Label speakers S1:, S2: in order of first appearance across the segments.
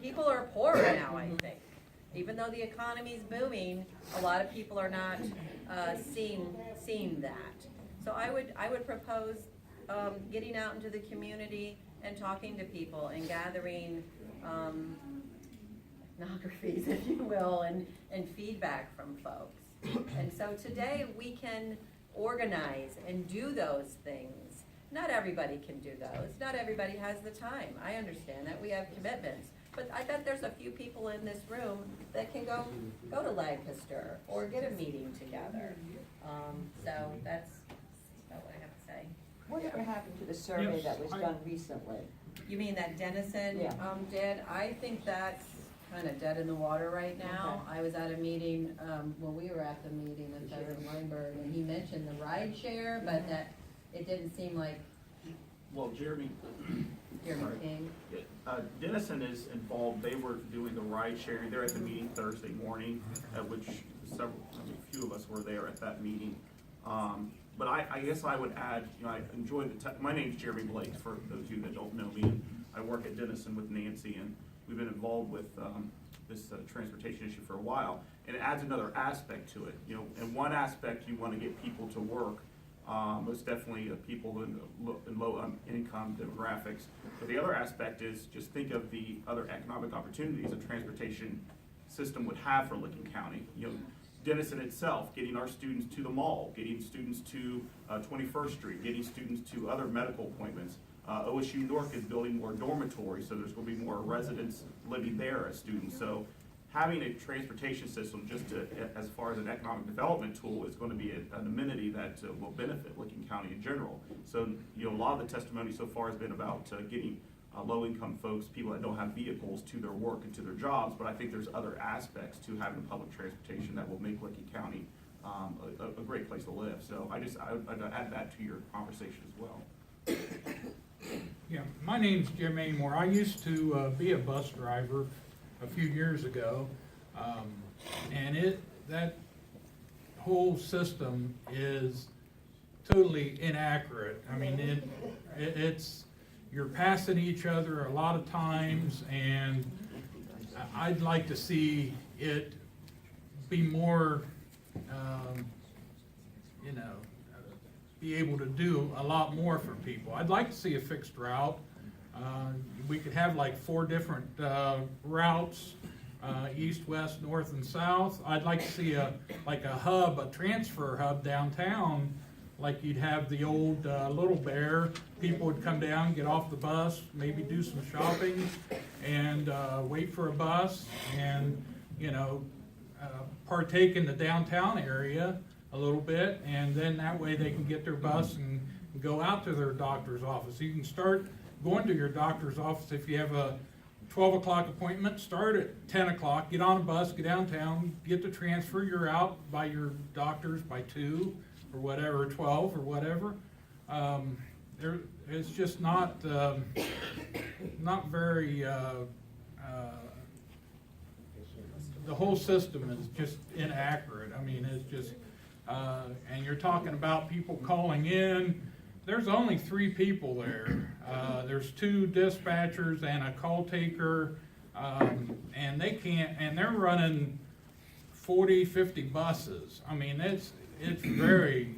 S1: people are poorer now, I think. Even though the economy's booming, a lot of people are not seeing that. So I would propose getting out into the community and talking to people and gathering ethnographies, if you will, and feedback from folks. And so today we can organize and do those things. Not everybody can do those. Not everybody has the time. I understand that. We have commitments. But I bet there's a few people in this room that can go to Lancaster or get a meeting together. So that's about what I have to say.
S2: Whatever happened to the survey that was done recently?
S1: You mean that Dennison
S2: Yeah.
S1: did? I think that's kind of dead in the water right now.
S2: Okay.
S1: I was at a meeting, we were at the meeting with President Weinberg, and he mentioned the ride share, but that it didn't seem like
S3: Well, Jeremy
S1: King.
S3: Dennison is involved. They were doing the ride sharing. They're at the meeting Thursday morning, at which a few of us were there at that meeting. But I guess I would add, I enjoy my name's Jeremy Blake, for those of you that don't know me. And I work at Dennison with Nancy, and we've been involved with this transportation issue for a while. And it adds another aspect to it. In one aspect, you want to get people to work. Most definitely people in low income demographics. But the other aspect is just think of the other economic opportunities a transportation system would have for Licking County. Dennison itself, getting our students to the mall, getting students to 21st Street, getting students to other medical appointments. OSU North is building more dormitories, so there's going to be more residents living there as students. So having a transportation system just as far as an economic development tool is going to be an amenity that will benefit Licking County in general. So a lot of the testimony so far has been about getting low-income folks, people that don't have vehicles, to their work and to their jobs, but I think there's other aspects to having public transportation that will make Licking County a great place to live. So I'd add that to your conversation as well.
S4: Yeah, my name's Jim Amore. I used to be a bus driver a few years ago, and that whole system is totally inaccurate. I mean, it's you're passing each other a lot of times, and I'd like to see it be more, be able to do a lot more for people. I'd like to see a fixed route. We could have like 4 different routes, east, west, north, and south. I'd like to see a hub, a transfer hub downtown, like you'd have the old Little Bear. People would come down, get off the bus, maybe do some shopping, and wait for a bus, and partake in the downtown area a little bit, and then that way they can get their bus and go out to their doctor's office. You can start going to your doctor's office if you have a 12 o'clock appointment. Start at 10 o'clock, get on a bus, get downtown, get the transfer, you're out by your doctor's by 2 or whatever, 12 or whatever. It's just not very, the whole system is just inaccurate. I mean, it's just, and you're talking about people calling in. There's only 3 people there. There's 2 dispatchers and a call taker, and they can't, and they're running 40, 50 buses. I mean, it's very,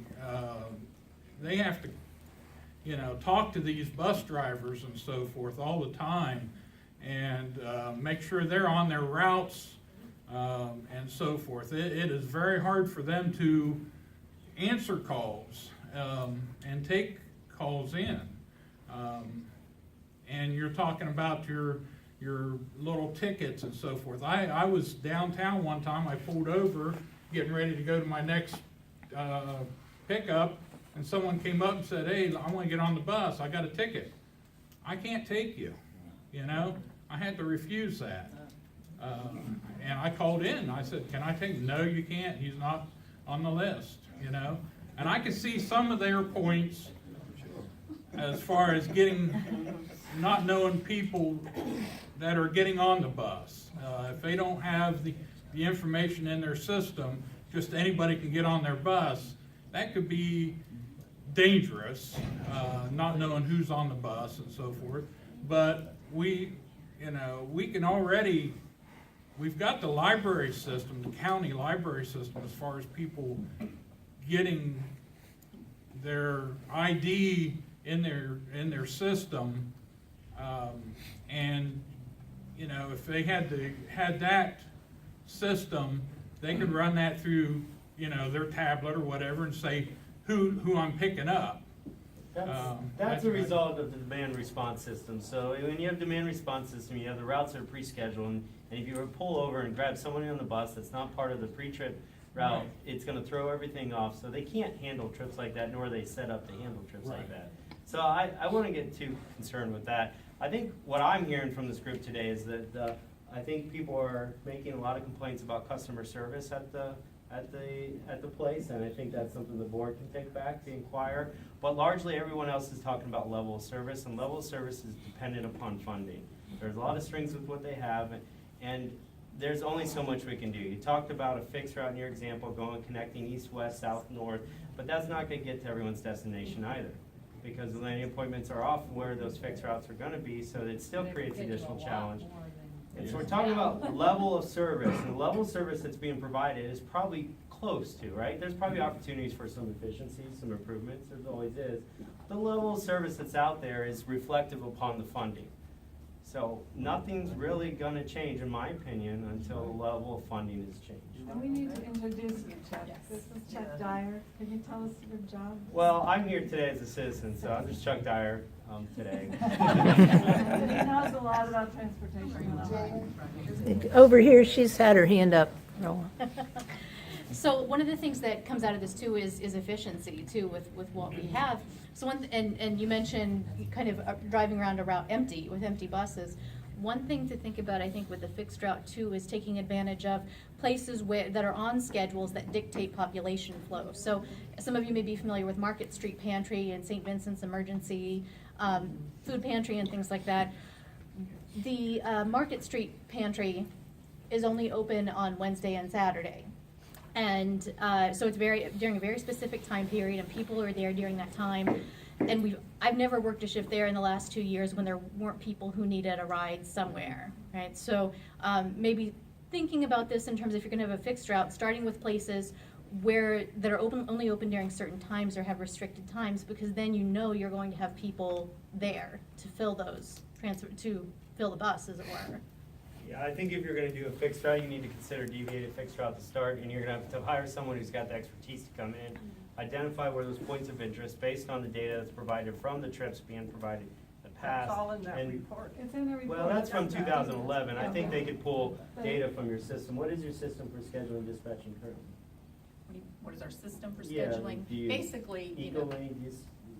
S4: they have to, talk to these bus drivers and so forth all the time, and make sure they're on their routes, and so forth. It is very hard for them to answer calls and take calls in. And you're talking about your little tickets and so forth. I was downtown one time. I pulled over, getting ready to go to my next pickup, and someone came up and said, "Hey, I want to get on the bus. I got a ticket." I can't take you. I had to refuse that. And I called in. I said, "Can I take?" "No, you can't. He's not on the list." And I could see some of their points as far as not knowing people that are getting on the bus. If they don't have the information in their system, just anybody can get on their bus. That could be dangerous, not knowing who's on the bus and so forth. But you know, we can already, we've got the library system, the county library system, as far as people getting their ID in their system. And, you know, if they had that system, they could run that through, you know, their tablet or whatever and say who I'm picking up.
S5: That's a result of the demand response system. So when you have demand response system, you have the routes that are pre-scheduled, and if you were to pull over and grab somebody on the bus that's not part of the pre-trip route,
S4: Right.
S5: it's gonna throw everything off. So they can't handle trips like that, nor are they set up to handle trips like
S4: Right.
S5: that. So I wouldn't get too concerned with that. I think what I'm hearing from this group today is that I think people are making a lot of complaints about customer service at the place, and I think that's something the board can take back to inquire. But largely, everyone else is talking about level of service, and level of service is dependent upon funding. There's a lot of strings with what they have, and there's only so much we can do. You talked about a fixed route in your example, connecting east, west, south, north, but that's not gonna get to everyone's destination either, because the landing appointments are off where those fixed routes are gonna be, so it still creates additional challenge. And so we're talking about level of service, and the level of service that's being provided is probably close to, right? There's probably opportunities for some efficiencies, some improvements, there always is. The level of service that's out there is reflective upon the funding. So nothing's really gonna change, in my opinion, until the level of funding is changed.
S6: And we need to introduce you, Chuck. This is Chuck Dyer. Can you tell us your job?
S5: Well, I'm here today as a citizen, so I'm just Chuck Dyer today.
S6: He knows a lot about transportation.
S7: Over here, she's had her hand up. No.
S8: So one of the things that comes out of this too is efficiency too with what we have. So and you mentioned kind of driving around a route empty with empty buses. One thing to think about, I think, with the fixed route too, is taking advantage of places that are on schedules that dictate population flow. So some of you may be familiar with Market Street Pantry and St. Vincent's Emergency Food Pantry and things like that. The Market Street Pantry is only open on Wednesday and Saturday. And so it's during a very specific time period, and people are there during that time. And I've never worked a shift there in the last 2 years when there weren't people who needed a ride somewhere, right? So maybe thinking about this in terms of if you're gonna have a fixed route, starting with places that are only open during certain times or have restricted times, because then you know you're going to have people there to fill to fill the bus, as it were.
S5: Yeah, I think if you're gonna do a fixed route, you need to consider deviated fixed route to start, and you're gonna have to hire someone who's got the expertise to come in, identify where those points of interest based on the data that's provided from the trips being provided in the past.
S2: That's all in that
S5: and-
S2: report.
S6: It's in the report.
S5: Well, that's from 2011. I think they could pull data from your system. What is your system for scheduling dispatching currently?
S9: What is our system for
S5: Yeah,
S9: scheduling?
S5: do you-
S9: Basically, you know,
S5: Ecolane, do you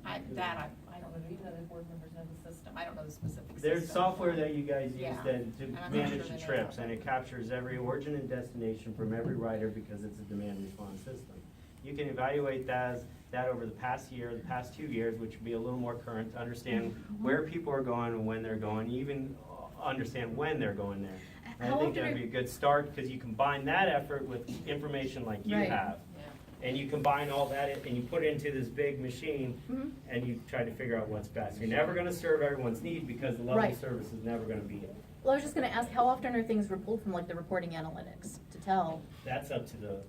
S9: I don't know, even though the board members know the system, I don't know the specific system.
S5: There's software that you guys use
S9: Yeah.
S5: that to
S9: And I'm not
S5: manage
S9: sure
S5: the
S9: the name
S5: trips,
S9: of
S5: and
S9: it.
S5: it captures every origin and destination from every rider because it's a demand response system. You can evaluate that over the past year, the past 2 years, which would be a little more current, to understand where people are going and when they're going, even understand when they're going there. And
S8: How
S5: I think
S8: often
S5: that'd be a good start, because you combine that effort with information like you
S8: Right.
S5: have.
S9: Yeah.
S5: And you combine all that and you put it into this big machine,
S8: Mhm.
S5: and you try to figure out what's best. You're never gonna serve everyone's need, because the level
S8: Right.
S5: of service is never gonna be it.
S8: Well, I was just gonna ask, how often are things pulled from like the reporting analytics to tell?
S5: That's up to the,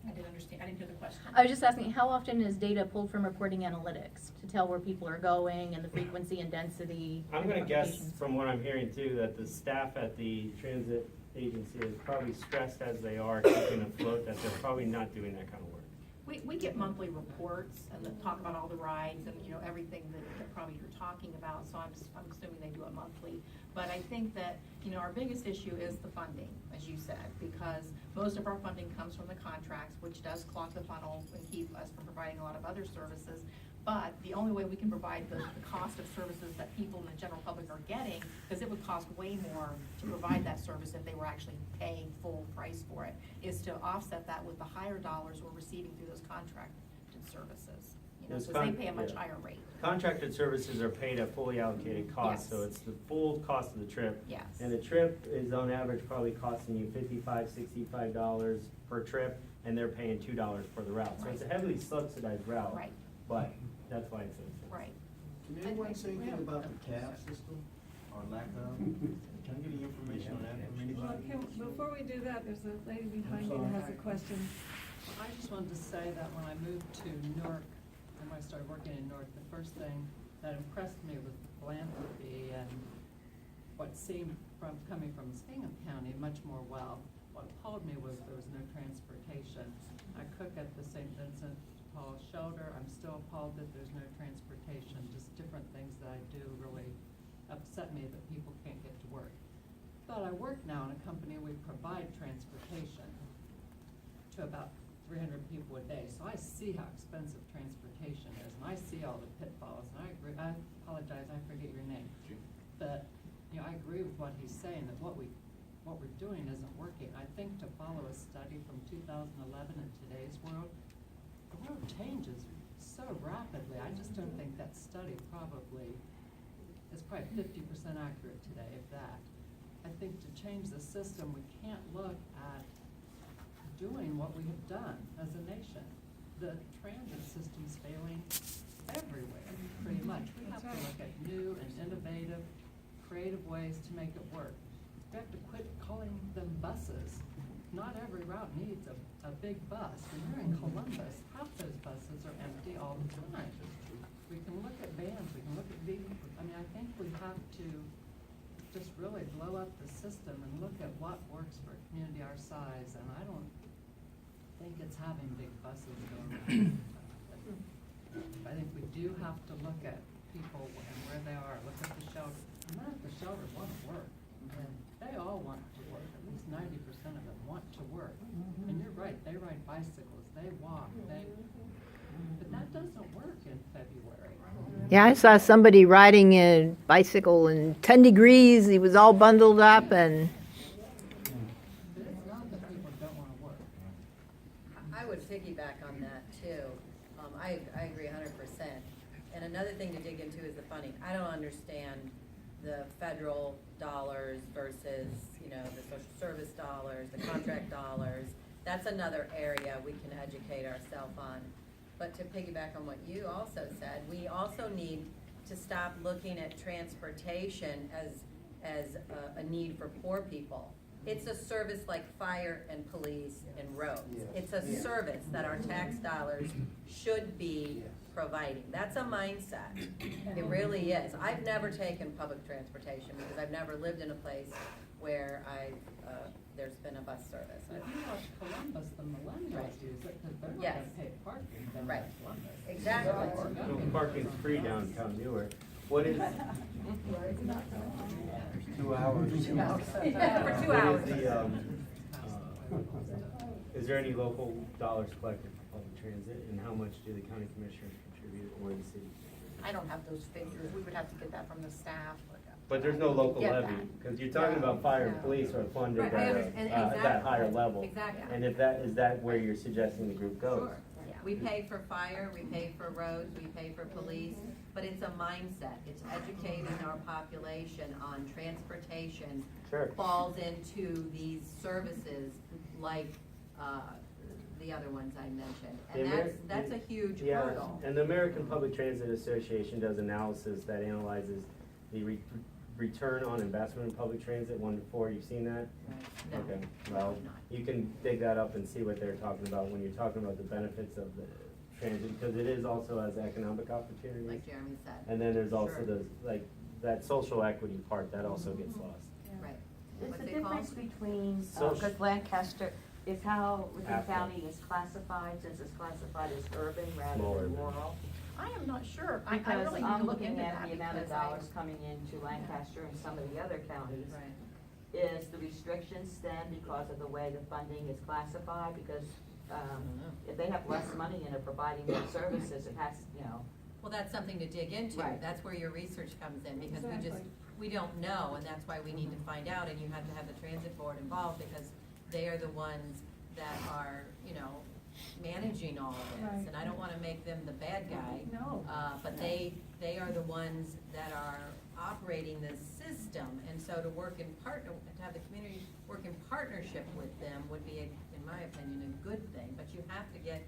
S9: I didn't understand, I didn't hear the question.
S8: I was just asking, how often is data pulled from reporting analytics to tell where people are going and the frequency and density?
S5: I'm
S8: and
S5: gonna guess
S8: applications?
S5: from what I'm hearing too, that the staff at the transit agency is probably stressed as they are keeping afloat, that they're probably not doing that kind of work.
S9: We get monthly reports and that talk about all the rides and, you know, everything that probably you're talking about, so I'm assuming they do it monthly. But I think that, you know, our biggest issue is the funding, as you said, because most of our funding comes from the contracts, which does clog the funnel and keep us from providing a lot of other services. But the only way we can provide the cost of services that people in the general public are getting, because it would cost way more to provide that service if they were actually paying full price for it, is to offset that with the higher dollars we're receiving through those contracted services. You know,
S5: Those
S9: because they pay a much
S5: yeah.
S9: higher rate.
S5: Contracted services are paid at fully allocated cost, so
S9: Yes.
S5: it's the full cost of the trip.
S9: Yes.
S5: And the trip is on average probably costing you $55, $65 per trip, and they're paying $2 for the route. So it's a heavily subsidized route.
S9: Right.
S5: But that's why it's so expensive.
S9: Right.
S10: Can anyone say anything about the cab system or lack of?
S5: Can I get any information on that from
S6: Well,
S5: anybody?
S6: before we do that, there's a lady behind you that has a question.
S10: I just wanted to say that when I moved to Newark, and when I started working in Newark, the first thing that impressed me was philanthropy and what seemed from, coming from Skingham County, much more well. What appalled me was there was no transportation. I cook at the St. Vincent de Paul shelter. I'm still appalled that there's no transportation. Just different things that I do really upset me that people can't get to work. But I work now in a company, we provide transportation to about 300 people a day. So I see how expensive transportation is, and I see all the pitfalls, and I agree, I apologize, I forget your name. But, you know, I agree with what he's saying, that what we're doing isn't working. I think to follow a study from 2011 in today's world, the world changes so rapidly. I just don't think that study is probably 50% accurate today, if that. I think to change the system, we can't look at doing what we have done as a nation. The transit system's failing everywhere, pretty much. We have to look at new and innovative, creative ways to make it work. We have to quit calling them buses. Not every route needs a big bus. When you're in Columbus, half those buses are empty all the time. We can look at vans, we can look at vehicles. I mean, I think we have to just really blow up the system and look at what works for a community our size, and I don't think it's having big buses going around. I think we do have to look at people and where they are, look at the shelter. And not if the shelter want to work, and they all want to work, at least 90% of them want to work. And you're right, they ride bicycles, they walk, but that doesn't work in February.
S7: Yeah, I saw somebody riding a bicycle in 10 degrees. He was all bundled up and
S10: But it's not that people don't want to work.
S1: I would piggyback on that too. I agree 100%. And another thing to dig into is the funding. I don't understand the federal dollars versus, you know, the social service dollars, the contract dollars. That's another area we can educate ourselves on. But to piggyback on what you also said, we also need to stop looking at transportation as a need for poor people. It's a service like fire and police and roads. It's a service that our tax dollars should be providing. That's a mindset. It really is. I've never taken public transportation because I've never lived in a place where there's been a bus service.
S10: If you watch Columbus, the millennials use it because they're not
S1: Yes.
S10: gonna pay parking down
S1: Right.
S10: in Columbus.
S1: Exactly.
S5: No, parking's free downtown Newark. What is, 2 hours?
S1: Yeah, for 2
S5: What
S1: hours.
S5: is the, is there any local dollars collected for public transit, and how much do the county commissioners contribute, or the city?
S11: I don't have those figures, we would have to get that from the staff.
S5: But there's no local
S11: Get
S5: levy,
S11: that.
S5: because you're talking about fire and police are funded
S1: Right, I
S5: at
S1: understand.
S5: that higher
S1: Exactly.
S5: level.
S1: Exactly.
S5: And if is that where you're suggesting the group goes?
S1: Sure. We pay for fire, we pay for roads, we pay for police, but it's a mindset. It's educating our population on transportation.
S5: Sure.
S1: Falls into these services like the other ones I mentioned. And that's a huge
S5: Yeah,
S1: hurdle.
S5: and the American Public Transit Association does analysis that analyzes the return on investment in public transit, 1 to 4. You've seen that?
S1: No,
S5: Okay, well,
S1: not.
S5: you can dig that up and see what they're talking about when you're talking about the benefits of the transit, because it is also has economic opportunities.
S1: Like Jeremy said.
S5: And then there's also
S1: Sure.
S5: the, like, that social equity part, that also gets lost.
S1: Right.
S2: It's
S1: What's
S2: the
S1: it called?
S2: difference between,
S5: Social-
S2: because Lancaster is how Lee
S5: Affluent.
S2: County is classified, since it's classified as urban rather
S5: Small
S2: than
S5: urban.
S2: rural.
S11: I am not sure, I
S2: Because
S11: really need
S2: I'm
S11: to look
S2: looking
S11: into
S2: at
S11: that
S2: the amount of
S11: because I-
S2: dollars coming into Lancaster and some of the other counties.
S1: Right.
S2: Is the restrictions stem because of the way the funding is classified? Because, if they have less money and are providing more services, it has, you know.
S1: Well, that's something to dig into.
S2: Right.
S1: That's where your research comes in, because
S6: Exactly.
S1: we don't know, and that's why we need to find out, and you have to have the transit board involved, because they are the ones that are, you know, managing all of this.
S6: Right.
S1: And I don't wanna make them the bad guy.
S6: No.
S1: But they are the ones that are operating this system, and so to work in partner, to have the community work in partnership with them would be, in my opinion, a good thing, but you have to get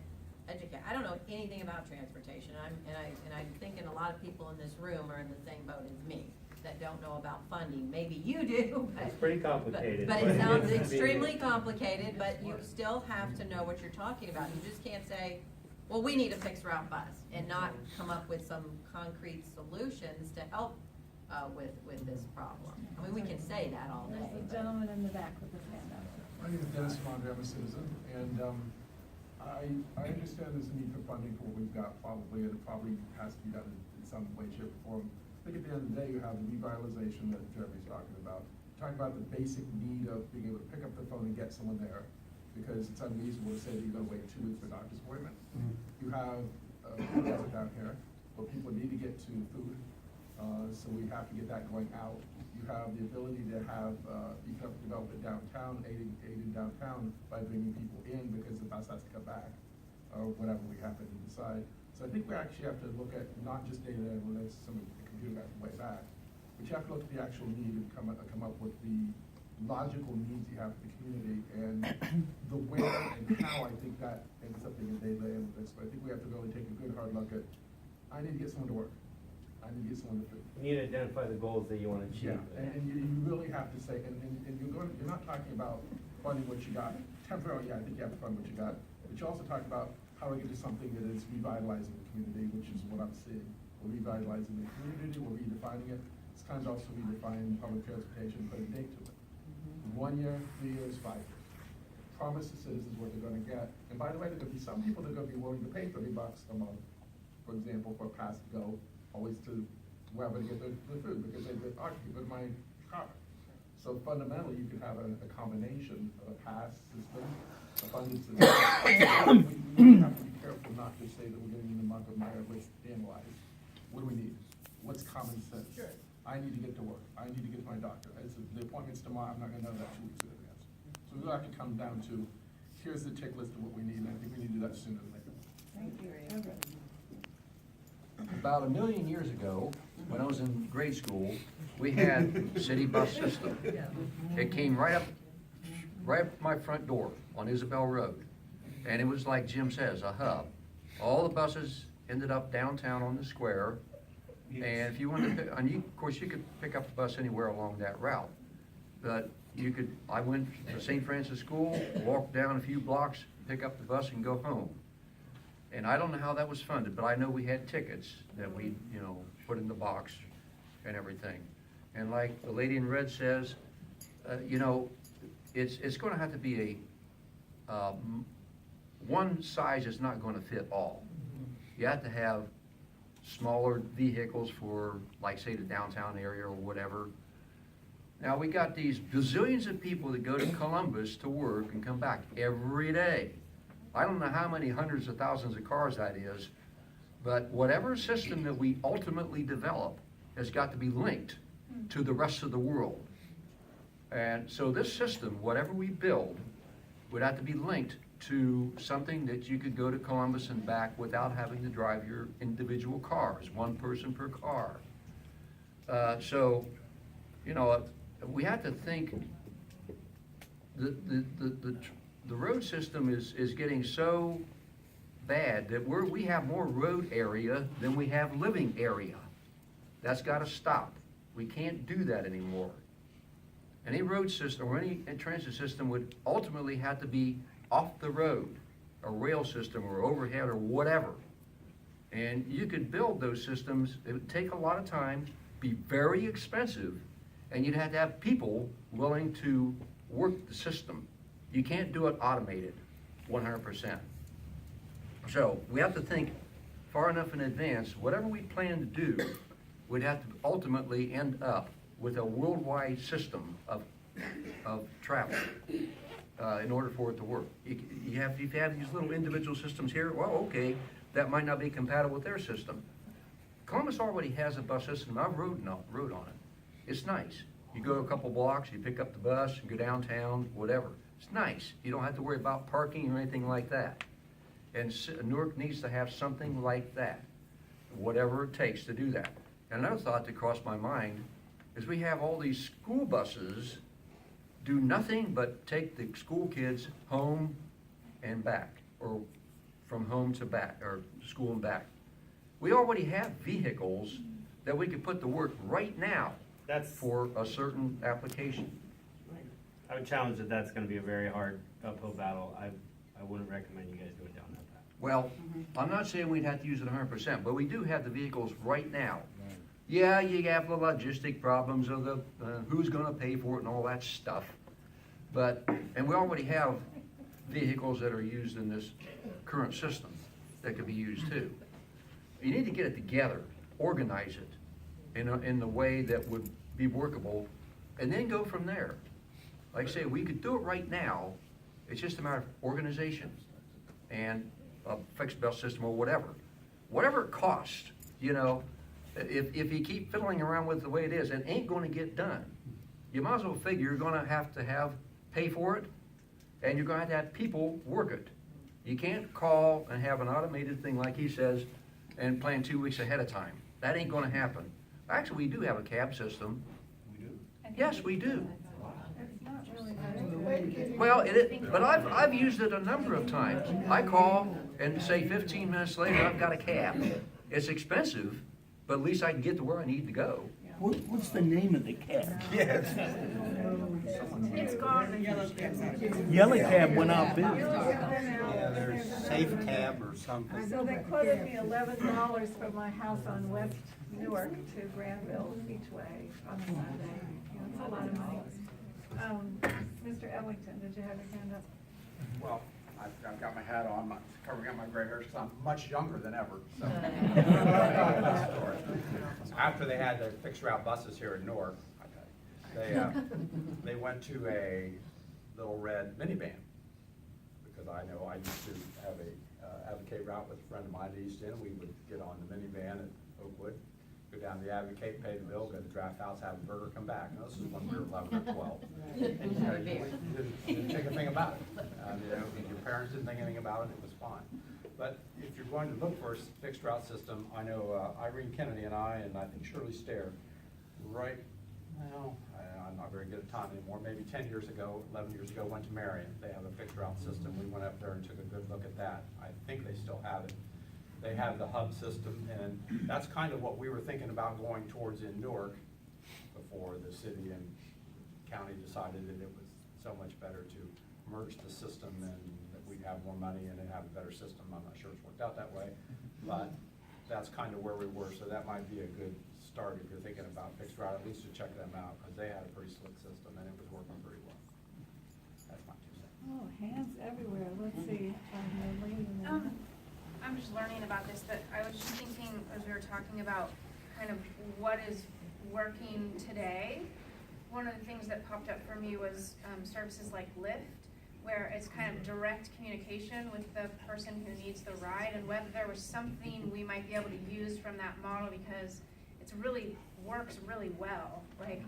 S1: educated. I don't know anything about transportation, and I'm thinking a lot of people in this room are in the same boat as me, that don't know about funding. Maybe you do, but.
S5: It's pretty complicated.
S1: But
S5: but
S1: it sounds
S5: it's
S1: extremely
S5: convenient.
S1: complicated, but you still have to know what you're talking about. You just can't say, well, we need a fixed route bus, and not come up with some concrete solutions to help with this problem. I mean, we can say that all day.
S6: There's the
S1: but-
S6: gentleman in the back with his hand up.
S12: My name is Dennis Mondre, I'm a citizen, and I understand there's a need for funding for what we've got probably, and it probably has to be done in some way, shape, or form. I think at the end of the day, you have the revitalization that Jeremy's talking about. Talking about the basic need of being able to pick up the phone and get someone there, because it's unreasonable to say that you're gonna wait 2 weeks for a doctor's appointment. You have food desert down here, where people need to get to food, so we have to get that going out. You have the ability to have economic development downtown, aiding downtown by bringing people in because the bus has to come back, or whatever we happen to decide. So I think we actually have to look at not just data analytics, some of the computer guys way back, but you have to look at the actual need and come up with the logical needs you have for the community, and the where and how. I think that ends up being a data analytics, but I think we have to really take a good hard look at, I need to get someone to work. I need to get someone to food.
S5: You need to identify the goals that you want to achieve.
S12: Yeah, and you really have to say, and you're not talking about funding what you got. Temporarily, yeah, I think you have to fund what you got, but you also talk about how we get to something that is revitalizing the community, which is what I'm seeing. We're revitalizing the community, we're redefining it. It's kind of also redefining public transportation, put a date to it. 1 year, 3 years, 5 years. Promise the citizens what they're gonna get. And by the way, there could be some people that are gonna be willing to pay $30 a month, for example, for a pass to go, always to wherever to get their food, because they keep it in my car. So fundamentally, you could have a combination of a pass system, a funding system. We have to be careful not to say that we're getting in the month of May, let's analyze. What do we need? What's common sense?
S1: Sure.
S12: I need to get to work. I need to get to my doctor. The appointment's tomorrow, I'm not gonna know that 2 weeks in advance. So we'll have to come down to, here's the tick list of what we need, and I think we need to do that sooner than later.
S6: Thank you.
S13: About 1 million years ago, when I was in grade school, we had a city bus system. It came right up my front door on Isabel Road. And it was like Jim says, a hub. All the buses ended up downtown on the square. And if you wanted to, of course, you could pick up the bus anywhere along that route. But I went to St. Francis School, walked down a few blocks, pick up the bus and go home. And I don't know how that was funded, but I know we had tickets that we, put in the box and everything. And like the lady in red says, it's gonna have to be one size is not gonna fit all. You have to have smaller vehicles for, like, say, the downtown area or whatever. Now, we got these bazillions of people that go to Columbus to work and come back every day. I don't know how many hundreds of thousands of cars that is, but whatever system that we ultimately develop has got to be linked to the rest of the world. And so this system, whatever we build, would have to be linked to something that you could go to Columbus and back without having to drive your individual cars, one person per car. We have to think the road system is getting so bad that we have more road area than we have living area. That's got to stop. We can't do that anymore. Any road system or any transit system would ultimately have to be off the road, a rail system or overhead or whatever. And you could build those systems. It would take a lot of time, be very expensive, and you'd have to have people willing to work the system. You can't do it automated, 100%. So we have to think far enough in advance. Whatever we plan to do would have to ultimately end up with a worldwide system of travel in order for it to work. If you have these little individual systems here, well, okay, that might not be compatible with their system. Columbus already has a bus system. I've rode on it. It's nice. You go a couple blocks, you pick up the bus, you go downtown, whatever. It's nice. You don't have to worry about parking or anything like that. And Newark needs to have something like that, whatever it takes to do that. And another thought that crossed my mind is we have all these school buses do nothing but take the school kids home and back, or from home to back, or school and back. We already have vehicles that we could put to work right now
S5: That's,
S13: for a certain application.
S5: I would challenge that that's gonna be a very hard uphill battle. I wouldn't recommend you guys going down that path.
S13: Well, I'm not saying we'd have to use it 100%, but we do have the vehicles right now. Yeah, you have the logistic problems of the, who's gonna pay for it and all that stuff. But, and we already have vehicles that are used in this current system that could be used too. You need to get it together, organize it in the way that would be workable, and then go from there. Like I say, we could do it right now, it's just a matter of organization and a fixed belt system or whatever. Whatever it costs, you know, if you keep fiddling around with the way it is, it ain't gonna get done. You might as well figure you're gonna have to pay for it, and you're gonna have to have people work it. You can't call and have an automated thing like he says and plan 2 weeks ahead of time. That ain't gonna happen. Actually, we do have a cab system. We do? Yes, we do. Well, but I've used it a number of times. I call and say 15 minutes later, I've got a cab. It's expensive, but at least I can get to where I need to go.
S14: What's the name of the cab?
S13: Yes.
S9: It's gone.
S14: Yellow cab went out of business.
S6: Yeah,
S14: there's Safe Cab or something.
S6: So they quoted me $11 for my house on West Newark to Granville each way on a Sunday. You know, it's a lot of money. Mr. Ellington, did you have your hand up?
S15: Well, I've got my hat on, covering up my gray hairs, because I'm much younger than ever, so. After they had the fixed route buses here in Newark, they went to a little red minivan, because I know I used to have a Advocate route with a friend of mine at East End. We would get on the minivan at Oakwood, go down to the Advocate, pay the bill, go to the draft house, have a burger, come back. Now, this is when we were 11 or 12. You didn't think a thing about it. You know, your parents didn't think anything about it, it was fine. But if you're going to look for a fixed route system, I know Irene Kennedy and I think Shirley Stair, I'm not very good at time anymore, maybe 10 years ago, 11 years ago, went to Marion. They have a fixed route system. We went up there and took a good look at that. I think they still have it. They have the hub system, and that's kind of what we were thinking about going towards in Newark before the city and county decided that it was so much better to merge the system and that we'd have more money and have a better system. I'm not sure it's worked out that way, but that's kind of where we were, so that might be a good start if you're thinking about fixed route, at least to check them out, because they had a pretty slick system and it was working pretty well. That's my 2 cents.
S6: Oh, hands everywhere. Let's see.
S16: I'm just learning about this, but I was just thinking as we were talking about kind of what is working today. One of the things that popped up for me was services like Lyft, where it's kind of direct communication with the person who needs the ride, and whether there was something we might be able to use from that model, because it's really works really well. Like,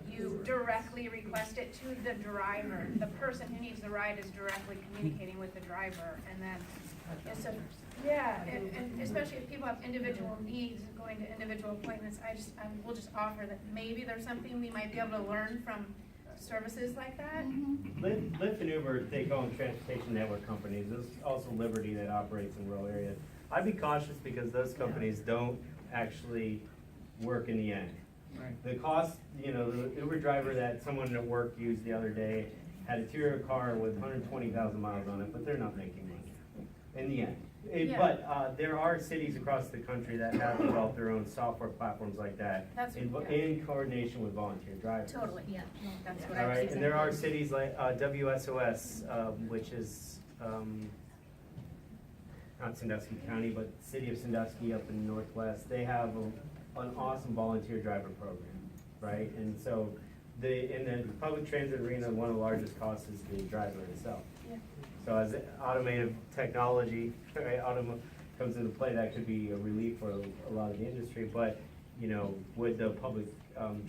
S16: you directly request it to the driver. The person who needs the ride is directly communicating with the driver, and then it's a, yeah, and especially if people have individual needs going to individual appointments, I will just offer that maybe there's something we might be able to learn from services like that.
S5: Lyft and Uber, they call them transportation network companies. There's also Liberty that operates in rural areas. I'd be cautious because those companies don't actually work in the end. Right. The cost, you know, the Uber driver that someone at work used the other day had a Toyota car with 120,000 miles on it, but they're not making money in the end. But there are cities across the country that have developed their own software platforms like that in coordination with volunteer drivers.
S16: Totally, yeah. That's what
S5: All
S16: I was
S5: right,
S16: saying.
S5: and there are cities like WSOS, which is not Sandusky County, but City of Sandusky up in the Northwest. They have an awesome volunteer driver program, right? And so in the public transit arena, one of the largest costs is the driver itself. Yeah. So as automated technology, right, comes into play, that could be a relief for a lot of the industry. But, you know, would the public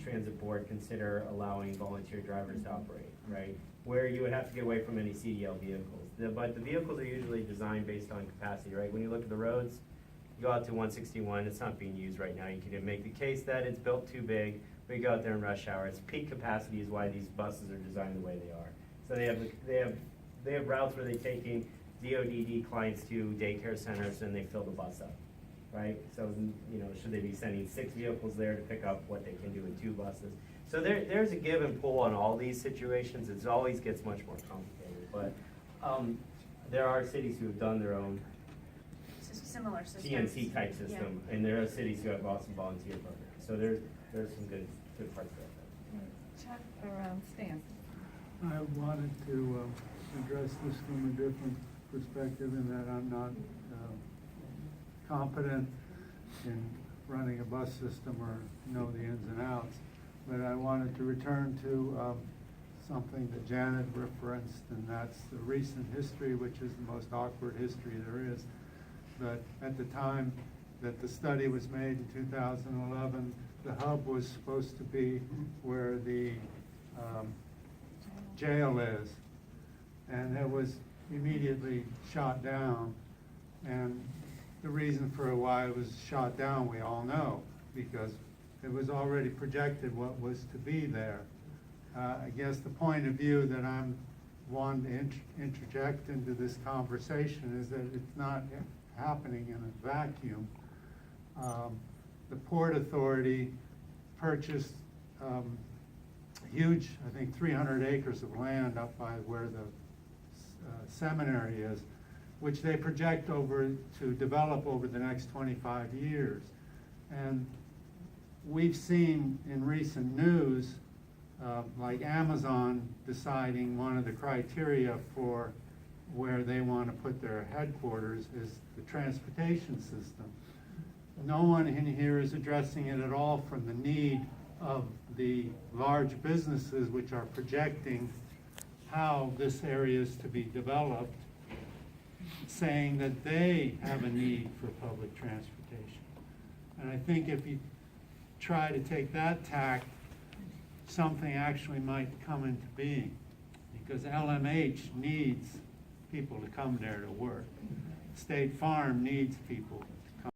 S5: transit board consider allowing volunteer drivers to operate, right? Where you would have to get away from any CDL vehicles. But the vehicles are usually designed based on capacity, right? When you look at the roads, you go out to 161, it's not being used right now. You can make the case that it's built too big, but you go out there in rush hour. It's peak capacity is why these buses are designed the way they are. So they have routes where they're taking DODD clients to daycare centers and they fill the bus up, right? So, you know, should they be sending 6 vehicles there to pick up what they can do in 2 buses? So there's a give and pull on all these situations. It always gets much more complicated, but there are cities who have done their own
S16: Similar systems.
S5: TNC type system, and there are cities who have awesome volunteer programs. So there's some good parts of that.
S6: Chuck, or Stan?
S17: I wanted to address this from a different perspective in that I'm not competent in running a bus system or know the ins and outs, but I wanted to return to something that Janet referenced, and that's the recent history, which is the most awkward history there is. But at the time that the study was made in 2011, the hub was supposed to be where the jail is, and it was immediately shot down. And the reason for why it was shot down, we all know, because it was already projected what was to be there. I guess the point of view that I'm wanting to interject into this conversation is that it's not happening in a vacuum. The Port Authority purchased huge, I think 300 acres of land up by where the seminary is, which they project to develop over the next 25 years. And we've seen in recent news, like Amazon deciding one of the criteria for where they want to put their headquarters is the transportation system. No one in here is addressing it at all from the need of the large businesses which are projecting how this area is to be developed, saying that they have a need for public transportation. And I think if you try to take that tack, something actually might come into being, because LMH needs people to come there to work. State Farm needs people